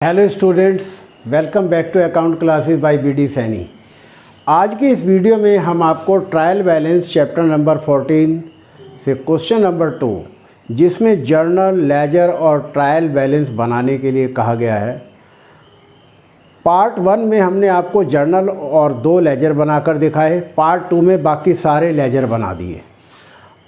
Hello students, welcome back to account classes by BD Saini. आज की इस वीडियो में हम आपको ट्रायल बैलेंस चैप्टर नंबर 14 से क्वेश्चन नंबर 2, जिसमें जर्नल, लेजर और ट्रायल बैलेंस बनाने के लिए कहा गया है। पार्ट 1 में हमने आपको जर्नल और 2 लेजर बनाकर दिखाए। पार्ट 2 में बाकी सारे लेजर बना दिए।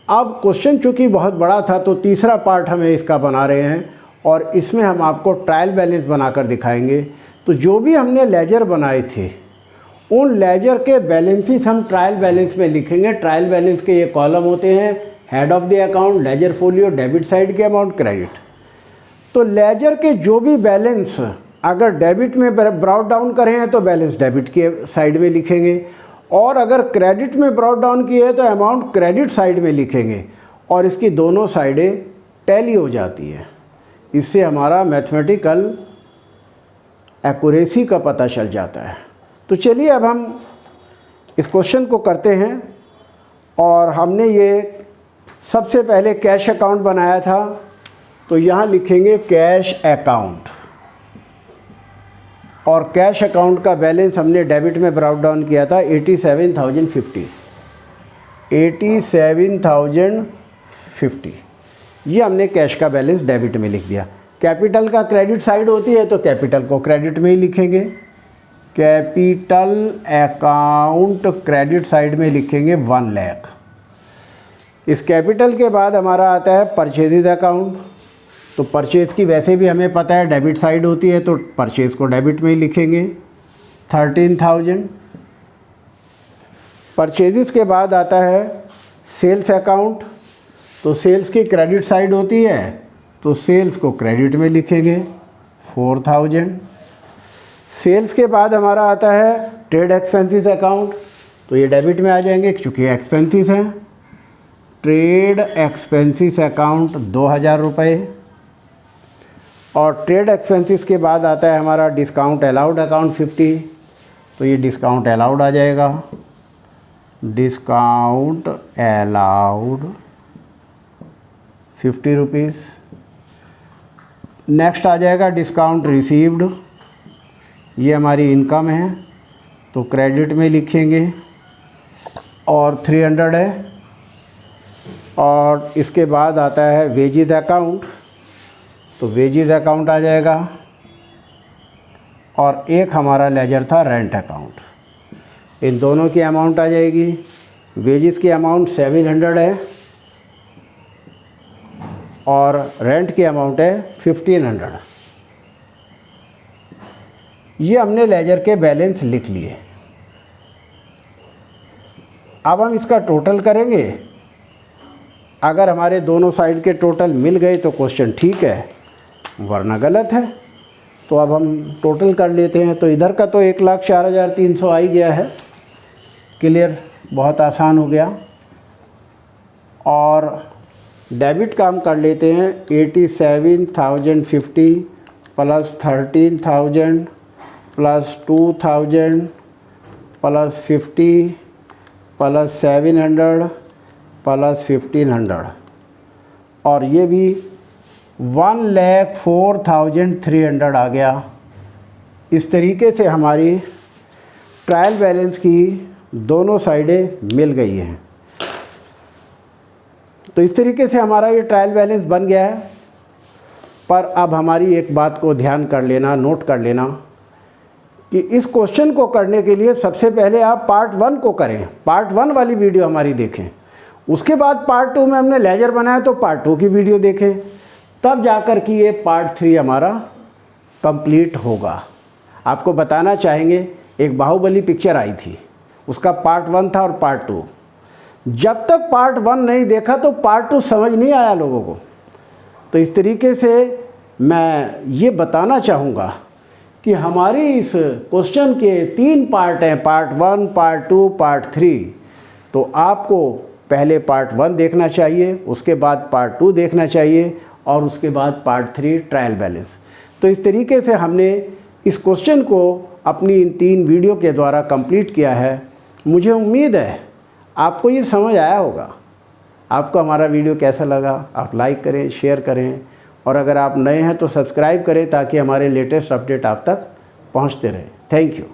अब क्वेश्चन चूँकि बहुत बड़ा था तो तीसरा पार्ट हमें इसका बना रहे हैं और इसमें हम आपको ट्रायल बैलेंस बनाकर दिखाएंगे। तो जो भी हमने लेजर बनाए थे उन लेजर के बैलेंसेस हम ट्रायल बैलेंस में लिखेंगे। ट्रायल बैलेंस के ये कॉलम होते हैं: head of the account, ledger folio, debit side के अमाउंट, क्रेडिट। तो लेजर के जो भी बैलेंस अगर डेबिट में ब्रॉट डाउन करें हैं तो बैलेंस डेबिट के साइड में लिखेंगे, और अगर क्रेडिट में ब्रॉट डाउन किए हैं तो अमाउंट क्रेडिट साइड में लिखेंगे, और इसकी दोनों साइडें टैली हो जाती है। इससे हमारा मैथमेटिकल एक्यूरेसी का पता चल जाता है। तो चलिए अब हम इस क्वेश्चन को करते हैं। और हमने ये सबसे पहले कैश अकाउंट बनाया था, तो यहाँ लिखेंगे कैश अकाउंट, और कैश अकाउंट का बैलेंस हमने डेबिट में ब्रॉट डाउन किया था 87,050। ये हमने कैश का बैलेंस डेबिट में लिख दिया। कैपिटल का क्रेडिट साइड होती है तो कैपिटल को क्रेडिट में ही लिखेंगे। कैपिटल अकाउंट क्रेडिट साइड में लिखेंगे 1 लाख। इस कैपिटल के बाद हमारा आता है परचेजेज अकाउंट। तो परचेज की वैसे भी हमें पता है डेबिट साइड होती है, तो परचेज को डेबिट में ही लिखेंगे 13,000। परचेजेस के बाद आता है सेल्स अकाउंट। तो सेल्स की क्रेडिट साइड होती है तो सेल्स को क्रेडिट में लिखेंगे 4,000। सेल्स के बाद हमारा आता है ट्रेड एक्सपेंसेस अकाउंट। तो ये डेबिट में आ जाएंगे क्योंकि एक्सपेंसेस हैं। ट्रेड एक्सपेंसेस अकाउंट 2,000 रुपये। और ट्रेड एक्सपेंसेस के बाद आता है हमारा डिस्काउंट अलाउड अकाउंट 50। तो ये डिस्काउंट अलाउड आ जाएगा, डिस्काउंट अलाउड 50 रुपीज़। नेक्स्ट आ जाएगा डिस्काउंट रिसीव्ड। ये हमारी इनकम है तो क्रेडिट में लिखेंगे, और 300 है। और इसके बाद आता है वेजेस अकाउंट। तो वेजेस अकाउंट आ जाएगा, और एक हमारा लेजर था रेंट अकाउंट। इन दोनों की अमाउंट आ जाएगी। वेजेस की अमाउंट 700 है और रेंट की अमाउंट है 1500। ये हमने लेजर के बैलेंस लिख लिए। अब हम इसका टोटल करेंगे। अगर हमारे दोनों साइड के टोटल मिल गए तो क्वेश्चन ठीक है, वरना गलत है। तो अब हम टोटल कर लेते हैं। तो इधर का तो 1,04,300 आ ही गया है। क्लियर, बहुत आसान हो गया। और डेबिट का हम कर लेते हैं 87,050 plus 13,000 plus 2,000 plus 50 plus 700 plus 1,500, और ये भी 1,04,300 आ गया। इस तरीके से हमारी ट्रायल बैलेंस की दोनों साइडें मिल गई हैं। तो इस तरीके से हमारा ये ट्रायल बैलेंस बन गया है। पर अब हमारी एक बात को ध्यान कर लेना, नोट कर लेना, कि इस क्वेश्चन को करने के लिए सबसे पहले आप पार्ट 1 को करें। पार्ट 1 वाली वीडियो हमारी देखें। उसके बाद पार्ट 2 में हमने लेजर बनाया तो पार्ट 2 की वीडियो देखें, तब जाकर कि ये पार्ट 3 हमारा कंप्लीट होगा। आपको बताना चाहेंगे, एक बाहुबली पिक्चर आई थी, उसका पार्ट 1 था और पार्ट 2। जब तक पार्ट 1 नहीं देखा तो पार्ट 2 समझ नहीं आया लोगों को। तो इस तरीके से मैं ये बताना चाहूँगा कि हमारी इस क्वेश्चन के 3 पार्ट हैं, पार्ट 1, पार्ट 2, पार्ट 3। तो आपको पहले पार्ट 1 देखना चाहिए, उसके बाद पार्ट 2 देखना चाहिए, और उसके बाद पार्ट 3 ट्रायल बैलेंस। तो इस तरीके से हमने इस क्वेश्चन को अपनी इन 3 वीडियो के द्वारा कंप्लीट किया है। मुझे उम्मीद है आपको ये समझ आया होगा। आपको हमारा वीडियो कैसा लगा, आप लाइक करें, शेयर करें, और अगर आप नए हैं तो सब्सक्राइब करें ताकि हमारे लेटेस्ट अपडेट आप तक पहुंचते रहे। Thank you.